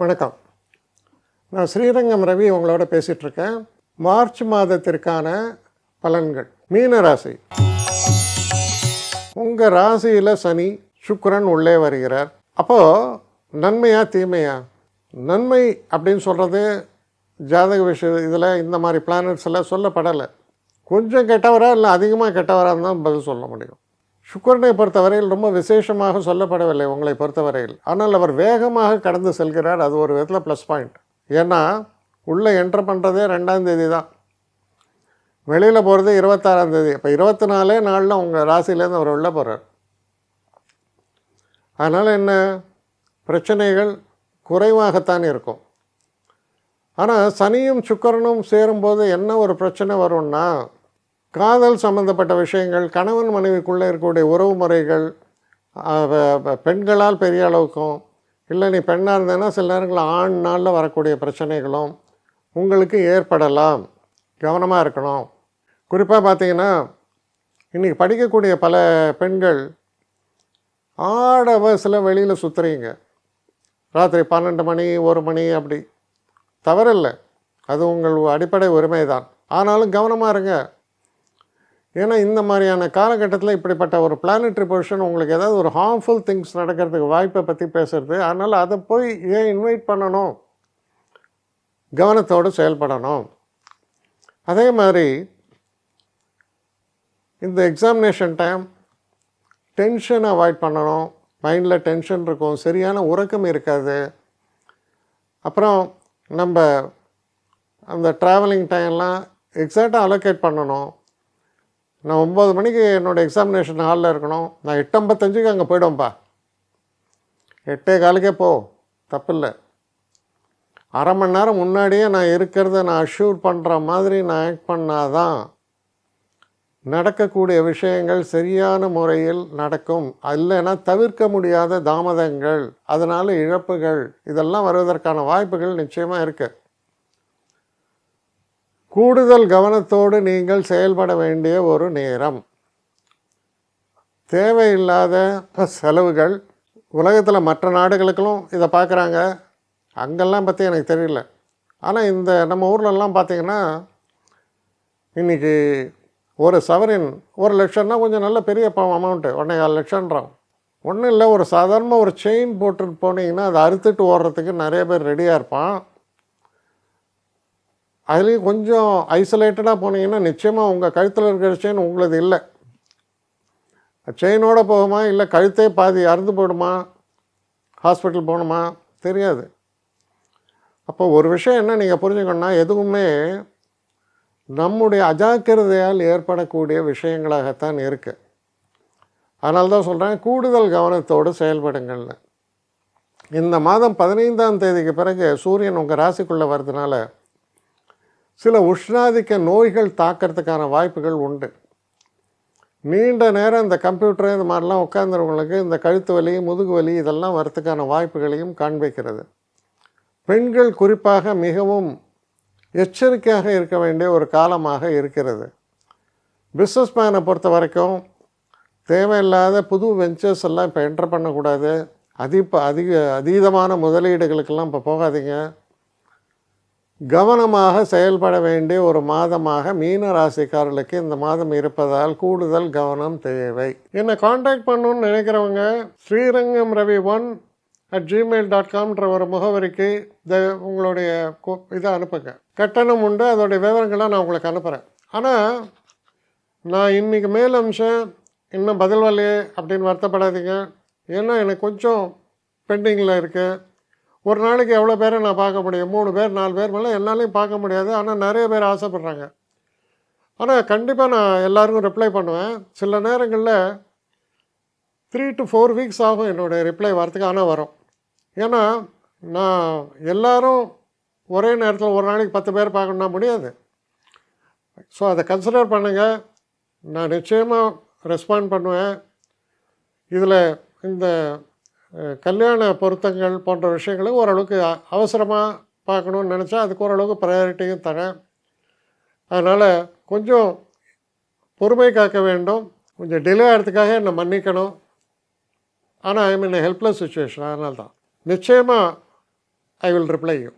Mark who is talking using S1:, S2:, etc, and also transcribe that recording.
S1: வணக்கம். நான் ஸ்ரீரங்கம் ரவி உங்களோட பேசிகிட்ருக்கேன். மார்ச் மாதத்திற்கான பலன்கள். மீன ராசி. உங்கள் ராசியில் சனி சுக்கிரன் உள்ளே வருகிறார். அப்போது நன்மையா தீமையா? நன்மை அப்படின்னு சொல்கிறது ஜாதக விஷயம் இதில் இந்த மாதிரி பிளானட்ஸ் எல்லாம் சொல்லப்படலை. கொஞ்சம் கெட்டவரா இல்லை அதிகமாக கெட்டவராக தான் பதில் சொல்ல முடியும். சுக்கிரனை பொறுத்தவரையில் ரொம்ப விசேஷமாக சொல்லப்படவில்லை உங்களை பொறுத்தவரையில். ஆனால் அவர் வேகமாக கடந்து செல்கிறார். அது ஒரு விதத்தில் ப்ளஸ் பாயிண்ட். ஏன்னா உள்ளே என்ட்ரு பண்ணுறதே 2ஆம் தேதி தான், வெளியில் போகிறது 26ஆம் தேதி. இப்போ 24 நாளில் உங்கள் ராசியிலேருந்து அவர் உள்ளே போகிறார். அதனால் என்ன, பிரச்சனைகள் குறைவாகத்தான் இருக்கும். ஆனால் சனியும் சுக்கிரனும் சேரும்போது என்ன ஒரு பிரச்சனை வரும்னா, காதல் சம்மந்தப்பட்ட விஷயங்கள், கணவன் மனைவிக்குள்ளே இருக்கக்கூடிய உறவு முறைகள், பெண்களால் பெரிய அளவுக்கும், இல்லை நீ பெண்ணாக இருந்தேன்னா சில நேரங்களில் ஆண் நாளில் வரக்கூடிய பிரச்சனைகளும் உங்களுக்கு ஏற்படலாம். கவனமாக இருக்கணும். குறிப்பாக பார்த்தீங்கன்னா இன்றைக்கி படிக்கக்கூடிய பல பெண்கள் ஆடவசில் வெளியில் சுற்றுறீங்க. ராத்திரி 12 மணி 1 மணி அப்படி தவறில்லை, அது உங்கள் அடிப்படை உரிமை தான். ஆனாலும் கவனமாக இருங்க. ஏன்னா இந்த மாதிரியான காலகட்டத்தில் இப்படிப்பட்ட ஒரு பிளானட்ரி பொசிஷன் உங்களுக்கு ஏதாவது ஒரு ஹார்ம்ஃபுல் திங்ஸ் நடக்கிறதுக்கு வாய்ப்பை பற்றி பேசுகிறது. அதனால் அதை போய் ஏன் இன்வைட் பண்ணணும்? கவனத்தோடு செயல்படணும். அதே மாதிரி இந்த எக்ஸாமினேஷன் டைம் டென்ஷன் அவாய்ட் பண்ணணும். மைண்டில் டென்ஷன் இருக்கும், சரியான உறக்கம் இருக்காது. அப்புறம் நம்ம அந்த ட்ராவலிங் டைம்லாம் எக்ஸாக்டாக அலோகேட் பண்ணணும். நான் 9 மணிக்கு என்னோடய எக்ஸாமினேஷன் ஹாலில் இருக்கணும், நான் 8:55 அங்கே போய்டுவேன்ப்பா. 8:15 போ, தப்பில்லை. அரை மணி நேரம் முன்னாடியே நான் இருக்கிறத நான் அஷ்யூர் பண்ணுற மாதிரி நான் ஆக்ட் பண்ணாதான் நடக்கக்கூடிய விஷயங்கள் சரியான முறையில் நடக்கும். இல்லைன்னா தவிர்க்க முடியாத தாமதங்கள், அதனால் இழப்புகள், இதெல்லாம் வருவதற்கான வாய்ப்புகள் நிச்சயமாக இருக்குது. கூடுதல் கவனத்தோடு நீங்கள் செயல்பட வேண்டிய ஒரு நேரம். தேவையில்லாத செலவுகள். உலகத்தில் மற்ற நாடுகளுக்கும் இதை பார்க்குறாங்க, அங்கெல்லாம் பற்றி எனக்கு தெரியல. ஆனால் இந்த நம்ம ஊர்லெலாம் பார்த்திங்கன்னா இன்றைக்கி ஒரு சவரின் 1 லட்சம்னா கொஞ்சம் நல்ல பெரிய அமௌண்ட்டு. 1.25 லட்சம்ன்றான். ஒன்றும் இல்லை, ஒரு சாதாரண ஒரு செயின் போட்டுட்டு போனீங்கன்னா அதை அறுத்துட்டு ஓடுறதுக்கு நிறைய பேர் ரெடியாக இருப்பான். அதுலேயும் கொஞ்சம் ஐசோலேட்டடாக போனீங்கன்னா நிச்சயமாக உங்கள் கழுத்தில் இருக்கிற செயின் உங்களது இல்லை. செயினோடு போகுமா, இல்லை கழுத்தே பாதி அறுந்து போடுமா, ஹாஸ்பிட்டல் போகணுமா தெரியாது. அப்போ ஒரு விஷயம் என்ன நீங்கள் புரிஞ்சுக்கணுன்னா, எதுவுமே நம்முடைய அஜாக்கிரதையால் ஏற்படக்கூடிய விஷயங்களாகத்தான் இருக்குது. அதனால தான் சொல்கிறேன், கூடுதல் கவனத்தோடு செயல்படுங்கள்னு. இந்த மாதம் 15ஆம் தேதிக்கு பிறகு சூரியன் உங்கள் ராசிக்குள்ளே வர்றதுனால சில உஷ்ணாதிக்க நோய்கள் தாக்கிறதுக்கான வாய்ப்புகள் உண்டு. நீண்ட நேரம் இந்த கம்ப்யூட்டர் இந்த மாதிரிலாம் உட்காந்துருவங்களுக்கு இந்த கழுத்து வலி, முதுகு வலி இதெல்லாம் வரத்துக்கான வாய்ப்புகளையும் காண்பிக்கிறது. பெண்கள் குறிப்பாக மிகவும் எச்சரிக்கையாக இருக்க வேண்டிய ஒரு காலமாக இருக்கிறது. பிஸ்னஸ் மேனை பொறுத்த வரைக்கும் தேவையில்லாத புது வெஞ்சர்ஸ் எல்லாம் இப்போ என்டர் பண்ணக்கூடாது. அதீதமான முதலீடுகளுக்கெல்லாம் இப்போ போகாதீங்க. கவனமாக செயல்பட வேண்டிய ஒரு மாதமாக மீன ராசிக்காரர்களுக்கு இந்த மாதம் இருப்பதால் கூடுதல் கவனம் தேவை. என்னை காண்டாக்ட் பண்ணணுன்னு நினைக்கிறவங்க srirangam1@gmail.com ஒரு முகவரிக்கு உங்களுடைய இதை அனுப்புங்க. கட்டணம் உண்டு, அதோடைய விவரங்களை நான் உங்களுக்கு அனுப்புகிறேன். ஆனால் நான் இன்றைக்கி மேல் அம்சம் இன்னும் பதில் வரலையே அப்படின்னு வருத்தப்படாதீங்க. ஏன்னா எனக்கு கொஞ்சம் பெண்டிங்கில் இருக்குது. ஒரு நாளைக்கு எவ்வளோ பேரை நான் பார்க்க முடியும்? 3 பேர் 4 பேர் மேலே என்னாலையும் பார்க்க முடியாது. ஆனால் நிறைய பேர் ஆசைப்பட்றாங்க. ஆனால் கண்டிப்பாக நான் எல்லாருக்கும் ரிப்ளை பண்ணுவேன். சில நேரங்களில் 3 to 4 வீக்ஸ் ஆகும் என்னுடைய ரிப்ளை வரத்துக்கு. ஆனால் வரும். ஏன்னா நான் எல்லோரும் ஒரே நேரத்தில் ஒரு நாளைக்கு 10 பேர் பார்க்கணுன்னா முடியாது. ஸோ அதை கன்சிடர் பண்ணுங்கள். நான் நிச்சயமாக ரெஸ்பாண்ட் பண்ணுவேன். இதில் இந்த கல்யாண பொருத்தங்கள் போன்ற விஷயங்களுக்கு ஓரளவுக்கு அவசரமாக பார்க்கணுன்னு நினச்சா அதுக்கு ஓரளவுக்கு ப்ரையாரிட்டியும் தரேன். அதனால் கொஞ்சம் பொறுமை காக்க வேண்டும். கொஞ்சம் டிலே ஆகிறதுக்காக என்னை மன்னிக்கணும். ஆனால் ஐ மீன் ஹெல்ப்லெஸ் சுச்சுவேஷன். அதனால தான் நிச்சயமாக ஐ வில் ரிப்ளை யூ.